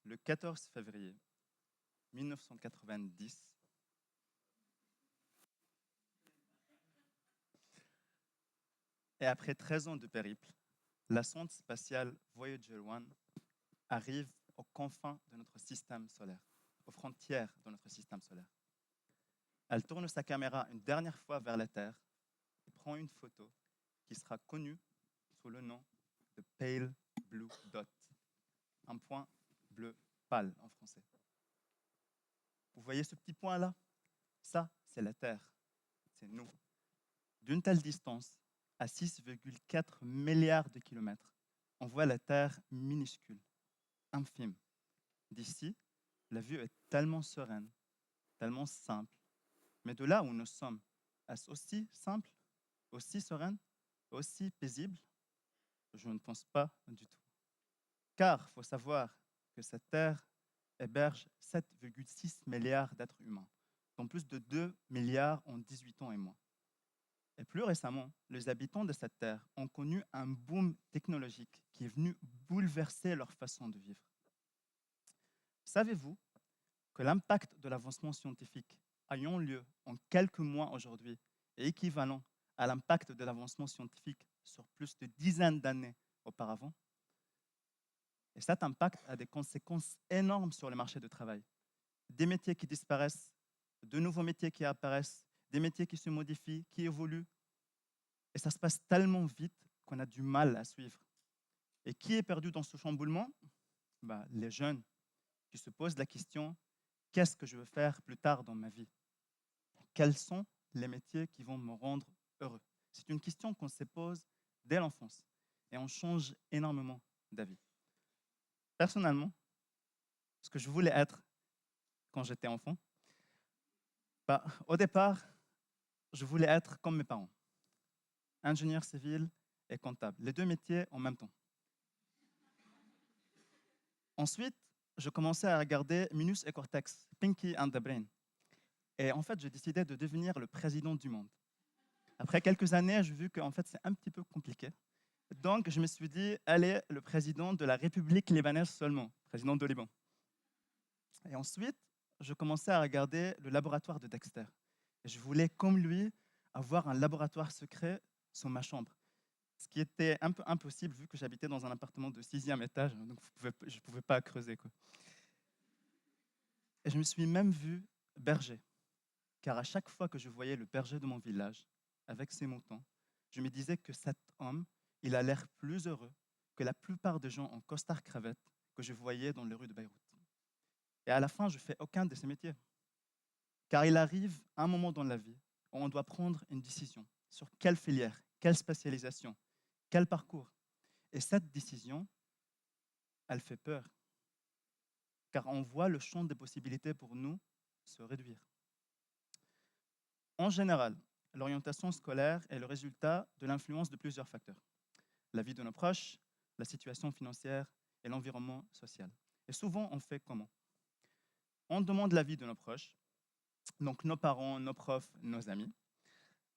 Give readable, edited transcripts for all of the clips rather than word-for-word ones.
Le 14 février 1990, et après 13 ans de périple, la sonde spatiale Voyager 1 arrive aux confins de notre système solaire, aux frontières de notre système solaire. Elle tourne sa caméra une dernière fois vers la Terre et prend une photo qui sera connue sous le nom de Pale Blue Dot, un point bleu pâle en français. Vous voyez ce petit point-là? Ça, c'est la Terre, c'est nous. D'une telle distance, à 6,4 milliards de kilomètres, on voit la Terre minuscule, infime. D'ici, la vue est tellement sereine, tellement simple. Mais de là où nous sommes, est-ce aussi simple, aussi sereine, aussi paisible? Je ne pense pas du tout. Car il faut savoir que cette Terre héberge 7,6 milliards d'êtres humains, dont plus de 2 milliards ont 18 ans et moins. Et plus récemment, les habitants de cette Terre ont connu un boom technologique qui est venu bouleverser leur façon de vivre. Savez-vous que l'impact de l'avancement scientifique ayant lieu en quelques mois aujourd'hui est équivalent à l'impact de l'avancement scientifique sur plus de dizaines d'années auparavant? Et cet impact a des conséquences énormes sur le marché du travail. Des métiers qui disparaissent, de nouveaux métiers qui apparaissent, des métiers qui se modifient, qui évoluent. Et ça se passe tellement vite qu'on a du mal à suivre. Et qui est perdu dans ce chamboulement? Les jeunes qui se posent la question, qu'est-ce que je veux faire plus tard dans ma vie? Quels sont les métiers qui vont me rendre heureux? C'est une question qu'on se pose dès l'enfance et on change énormément d'avis. Personnellement, ce que je voulais être quand j'étais enfant, au départ, je voulais être comme mes parents, ingénieur civil et comptable, les deux métiers en même temps. Ensuite, je commençais à regarder Minus et Cortex, Pinky and the Brain. Et en fait, j'ai décidé de devenir le président du monde. Après quelques années, j'ai vu qu'en fait, c'est un petit peu compliqué. Donc, je me suis dit, allez, le président de la République libanaise seulement, président de Liban. Et ensuite, je commençais à regarder le laboratoire de Dexter. Et je voulais, comme lui, avoir un laboratoire secret sur ma chambre. Ce qui était un peu impossible vu que j'habitais dans un appartement de 6e étage, donc je ne pouvais pas creuser, quoi. Et je me suis même vu berger, car à chaque fois que je voyais le berger de mon village, avec ses moutons, je me disais que cet homme, il a l'air plus heureux que la plupart des gens en costard-cravate que je voyais dans les rues de Beyrouth. Et à la fin, je ne fais aucun de ces métiers. Car il arrive un moment dans la vie où on doit prendre une décision sur quelle filière, quelle spécialisation, quel parcours. Et cette décision, elle fait peur. Car on voit le champ des possibilités pour nous se réduire. En général, l'orientation scolaire est le résultat de l'influence de plusieurs facteurs. La vie de nos proches, la situation financière et l'environnement social. Et souvent, on fait comment? On demande l'avis de nos proches, donc nos parents, nos profs, nos amis.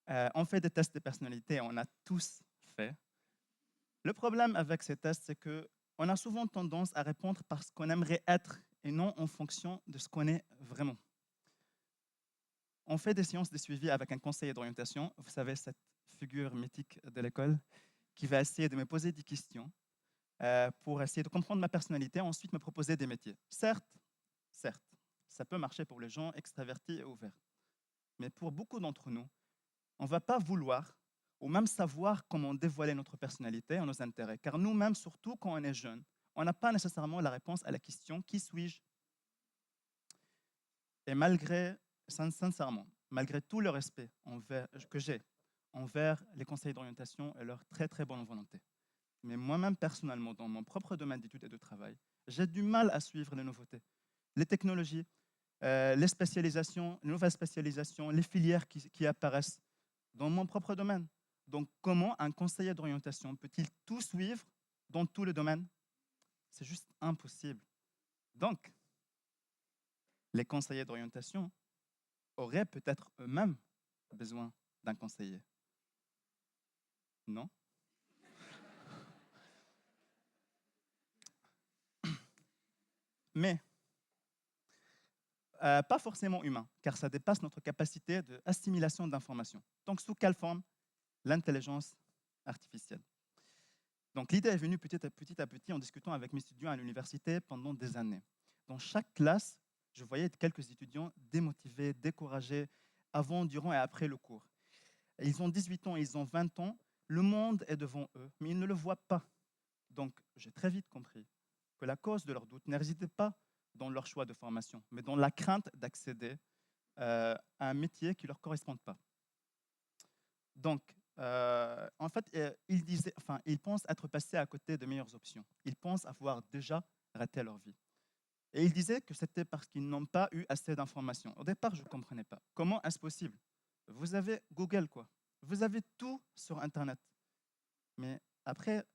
On fait des tests de personnalité, on a tous fait. Le problème avec ces tests, c'est qu'on a souvent tendance à répondre parce qu'on aimerait être et non en fonction de ce qu'on est vraiment. On fait des séances de suivi avec un conseiller d'orientation, vous savez, cette figure mythique de l'école, qui va essayer de me poser des questions pour essayer de comprendre ma personnalité et ensuite me proposer des métiers. Certes, ça peut marcher pour les gens extravertis et ouverts. Mais pour beaucoup d'entre nous, on ne va pas vouloir ou même savoir comment dévoiler notre personnalité et nos intérêts. Car nous-mêmes, surtout quand on est jeune, on n'a pas nécessairement la réponse à la question « Qui suis-je ?» Et sincèrement, malgré tout le respect que j'ai envers les conseils d'orientation et leur très très bonne volonté, mais moi-même personnellement, dans mon propre domaine d'études et de travail, j'ai du mal à suivre les nouveautés. Les technologies, les spécialisations, les nouvelles spécialisations, les filières qui apparaissent dans mon propre domaine. Donc, comment un conseiller d'orientation peut-il tout suivre dans tous les domaines? C'est juste impossible. Donc, les conseillers d'orientation auraient peut-être eux-mêmes besoin d'un conseiller. Non? mais pas forcément humain, car ça dépasse notre capacité d'assimilation d'informations. Donc, sous quelle forme? L'intelligence artificielle. Donc, l'idée est venue petit à petit en discutant avec mes étudiants à l'université pendant des années. Dans chaque classe, je voyais quelques étudiants démotivés, découragés, avant, durant et après le cours. Ils ont 18 ans, ils ont 20 ans, le monde est devant eux, mais ils ne le voient pas. Donc, j'ai très vite compris que la cause de leurs doutes ne résidait pas dans leur choix de formation, mais dans la crainte d'accéder à un métier qui ne leur correspond pas. Donc, en fait, ils pensent être passés à côté de meilleures options. Ils pensent avoir déjà raté leur vie. Et ils disaient que c'était parce qu'ils n'ont pas eu assez d'informations. Au départ, je ne comprenais pas. Comment est-ce possible? Vous avez Google, quoi. Vous avez tout sur Internet. Mais après,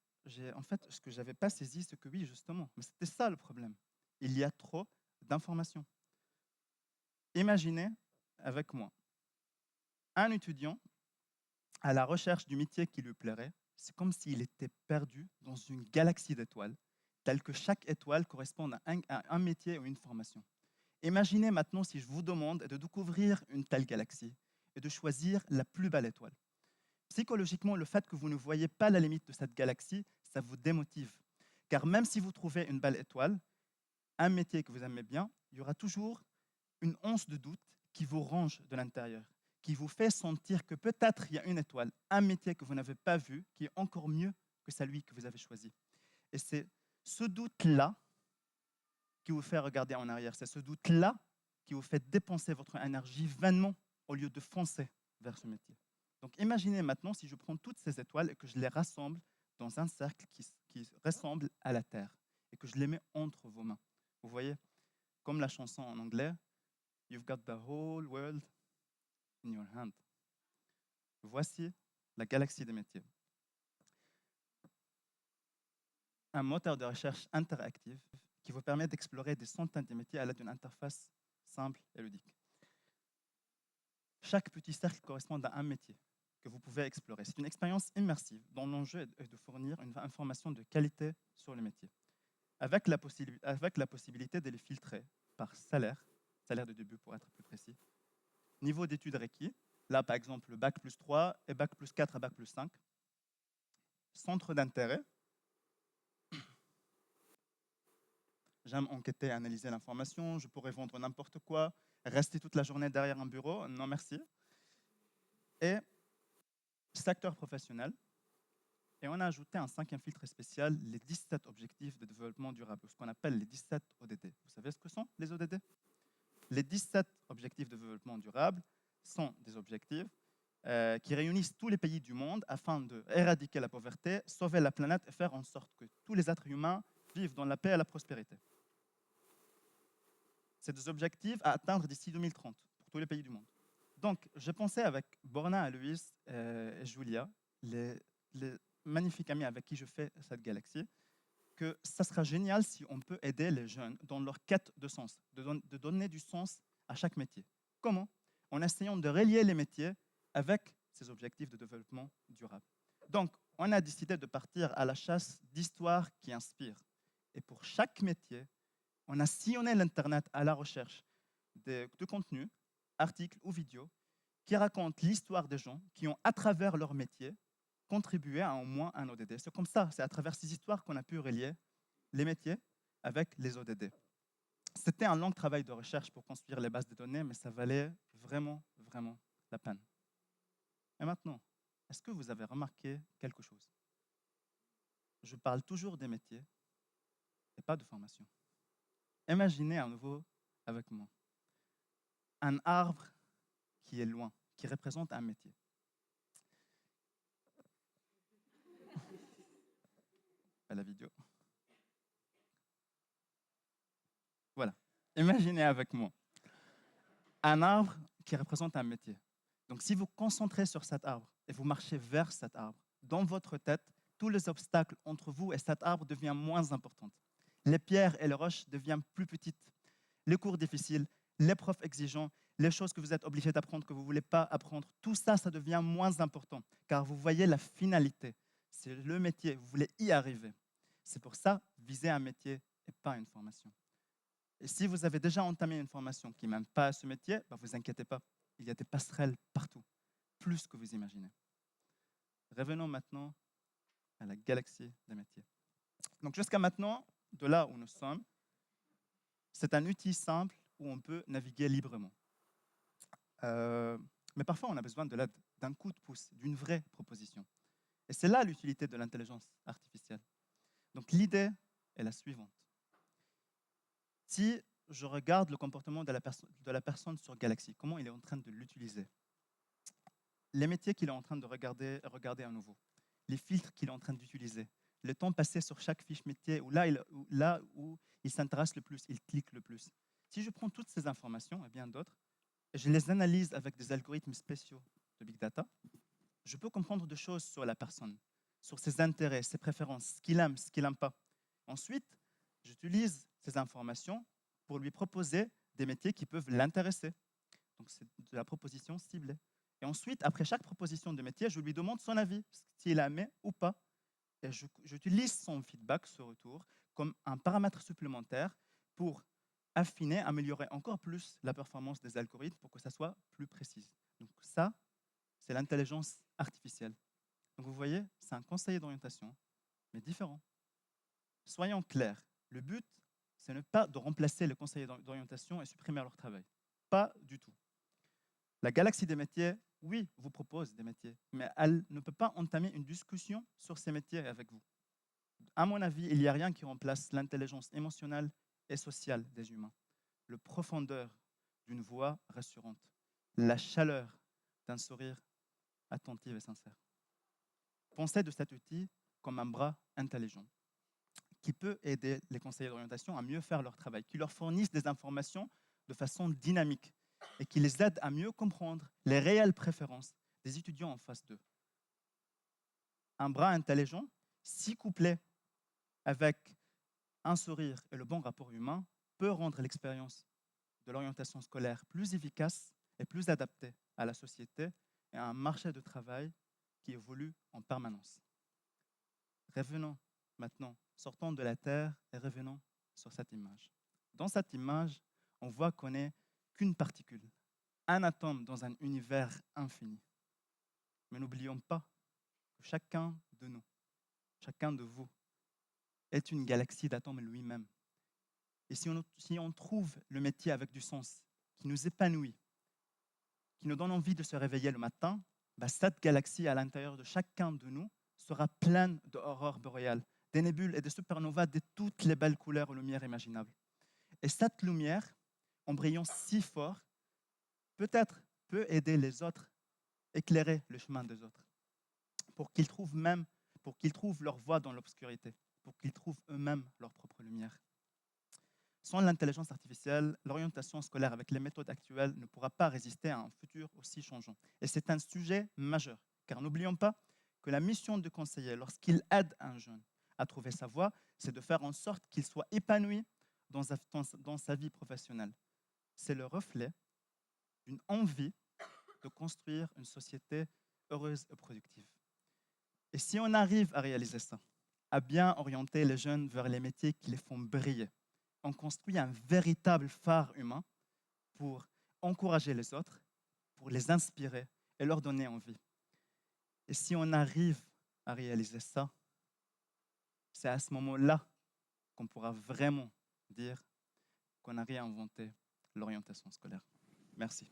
en fait, ce que je n'avais pas saisi, c'est que oui, justement, mais c'était ça le problème. Il y a trop d'informations. Imaginez avec moi un étudiant à la recherche du métier qui lui plairait. C'est comme s'il était perdu dans une galaxie d'étoiles, telle que chaque étoile correspond à un métier ou une formation. Imaginez maintenant si je vous demande de découvrir une telle galaxie et de choisir la plus belle étoile. Psychologiquement, le fait que vous ne voyez pas la limite de cette galaxie, ça vous démotive. Car même si vous trouvez une belle étoile, un métier que vous aimez bien, il y aura toujours une once de doute qui vous ronge de l'intérieur, qui vous fait sentir que peut-être il y a une étoile, un métier que vous n'avez pas vu, qui est encore mieux que celui que vous avez choisi. Et c'est ce doute-là qui vous fait regarder en arrière. C'est ce doute-là qui vous fait dépenser votre énergie vainement au lieu de foncer vers ce métier. Donc imaginez maintenant si je prends toutes ces étoiles et que je les rassemble dans un cercle qui ressemble à la Terre et que je les mets entre vos mains. Vous voyez, comme la chanson en anglais, You've got the whole world in your hand. Voici la galaxie des métiers. Un moteur de recherche interactif qui vous permet d'explorer des centaines de métiers à l'aide d'une interface simple et ludique. Chaque petit cercle correspond à un métier que vous pouvez explorer. C'est une expérience immersive dont l'enjeu est de fournir une information de qualité sur les métiers, avec la possibilité de les filtrer par salaire de début pour être plus précis, niveau d'études requis, là par exemple le bac plus 3 et bac plus 4 à bac plus 5, centre d'intérêt, j'aime enquêter et analyser l'information, je pourrais vendre n'importe quoi, rester toute la journée derrière un bureau, non merci. Et secteur professionnel. Et on a ajouté un 5e filtre spécial, les 17 objectifs de développement durable, ce qu'on appelle les 17 ODD. Vous savez ce que sont les ODD? Les 17 objectifs de développement durable sont des objectifs qui réunissent tous les pays du monde afin d'éradiquer la pauvreté, sauver la planète et faire en sorte que tous les êtres humains vivent dans la paix et la prospérité. C'est des objectifs à atteindre d'ici 2030 pour tous les pays du monde. Donc, je pensais avec Borna, Aloïs et Julia, les magnifiques amis avec qui je fais cette galaxie, que ça sera génial si on peut aider les jeunes dans leur quête de sens, de donner du sens à chaque métier. Comment? En essayant de relier les métiers avec ces objectifs de développement durable. Donc, on a décidé de partir à la chasse d'histoires qui inspirent. Et pour chaque métier, on a sillonné l'Internet à la recherche de contenus, articles ou vidéos qui racontent l'histoire des gens qui ont, à travers leur métier, contribué à au moins un ODD. C'est comme ça, c'est à travers ces histoires qu'on a pu relier les métiers avec les ODD. C'était un long travail de recherche pour construire les bases de données, mais ça valait vraiment, vraiment la peine. Et maintenant, est-ce que vous avez remarqué quelque chose? Je parle toujours des métiers et pas de formation. Imaginez à nouveau avec moi un arbre qui est loin, qui représente un métier. Pas la vidéo. Voilà. Imaginez avec moi un arbre qui représente un métier. Donc, si vous concentrez sur cet arbre et vous marchez vers cet arbre, dans votre tête, tous les obstacles entre vous et cet arbre deviennent moins importants. Les pierres et les roches deviennent plus petites. Les cours difficiles, les profs exigeants, les choses que vous êtes obligé d'apprendre que vous ne voulez pas apprendre, tout ça, ça devient moins important, car vous voyez la finalité. C'est le métier, vous voulez y arriver. C'est pour ça, viser un métier et pas une formation. Et si vous avez déjà entamé une formation qui ne mène pas à ce métier, vous inquiétez pas, il y a des passerelles partout, plus que vous imaginez. Revenons maintenant à la galaxie des métiers. Donc jusqu'à maintenant, de là où nous sommes, c'est un outil simple où on peut naviguer librement. Mais parfois, on a besoin de l'aide, d'un coup de pouce, d'une vraie proposition. Et c'est là l'utilité de l'intelligence artificielle. Donc l'idée est la suivante. Si je regarde le comportement de la personne sur Galaxy, comment il est en train de l'utiliser, les métiers qu'il est en train de regarder à nouveau, les filtres qu'il est en train d'utiliser, le temps passé sur chaque fiche métier, là où il s'intéresse le plus, il clique le plus. Si je prends toutes ces informations et bien d'autres, et je les analyse avec des algorithmes spéciaux de Big Data, je peux comprendre des choses sur la personne, sur ses intérêts, ses préférences, ce qu'il aime, ce qu'il n'aime pas. Ensuite, j'utilise ces informations pour lui proposer des métiers qui peuvent l'intéresser. Donc, c'est de la proposition ciblée. Et ensuite, après chaque proposition de métier, je lui demande son avis, s'il aimé ou pas. Et j'utilise son feedback, ce retour, comme un paramètre supplémentaire pour affiner, améliorer encore plus la performance des algorithmes pour que ça soit plus précis. Donc ça, c'est l'intelligence artificielle. Donc vous voyez, c'est un conseiller d'orientation, mais différent. Soyons clairs, le but, ce n'est pas de remplacer les conseillers d'orientation et supprimer leur travail. Pas du tout. La galaxie des métiers, oui, vous propose des métiers, mais elle ne peut pas entamer une discussion sur ces métiers avec vous. À mon avis, il n'y a rien qui remplace l'intelligence émotionnelle et sociale des humains, le profondeur d'une voix rassurante, la chaleur d'un sourire attentif et sincère. Pensez de cet outil comme un bras intelligent qui peut aider les conseillers d'orientation à mieux faire leur travail, qui leur fournissent des informations de façon dynamique et qui les aident à mieux comprendre les réelles préférences des étudiants en face d'eux. Un bras intelligent, si couplé avec un sourire et le bon rapport humain, peut rendre l'expérience de l'orientation scolaire plus efficace et plus adaptée à la société et à un marché de travail qui évolue en permanence. Revenons maintenant, sortons de la Terre et revenons sur cette image. Dans cette image, on voit qu'on n'est qu'une particule, un atome dans un univers infini. Mais n'oublions pas que chacun de nous, chacun de vous, est une galaxie d'atomes lui-même. Et si on trouve le métier avec du sens, qui nous épanouit, qui nous donne envie de se réveiller le matin, cette galaxie à l'intérieur de chacun de nous sera pleine d'aurores boréales, des nébules et des supernovas de toutes les belles couleurs et lumières imaginables. Et cette lumière, en brillant si fort, peut-être peut aider les autres, éclairer le chemin des autres, pour qu'ils trouvent leur voie dans l'obscurité, pour qu'ils trouvent eux-mêmes leur propre lumière. Sans l'intelligence artificielle, l'orientation scolaire avec les méthodes actuelles ne pourra pas résister à un futur aussi changeant. Et c'est un sujet majeur, car n'oublions pas que la mission du conseiller, lorsqu'il aide un jeune à trouver sa voie, c'est de faire en sorte qu'il soit épanoui dans sa vie professionnelle. C'est le reflet d'une envie de construire une société heureuse et productive. Et si on arrive à réaliser ça, à bien orienter les jeunes vers les métiers qui les font briller, on construit un véritable phare humain pour encourager les autres, pour les inspirer et leur donner envie. Et si on arrive à réaliser ça, c'est à ce moment-là qu'on pourra vraiment dire qu'on a réinventé l'orientation scolaire. Merci.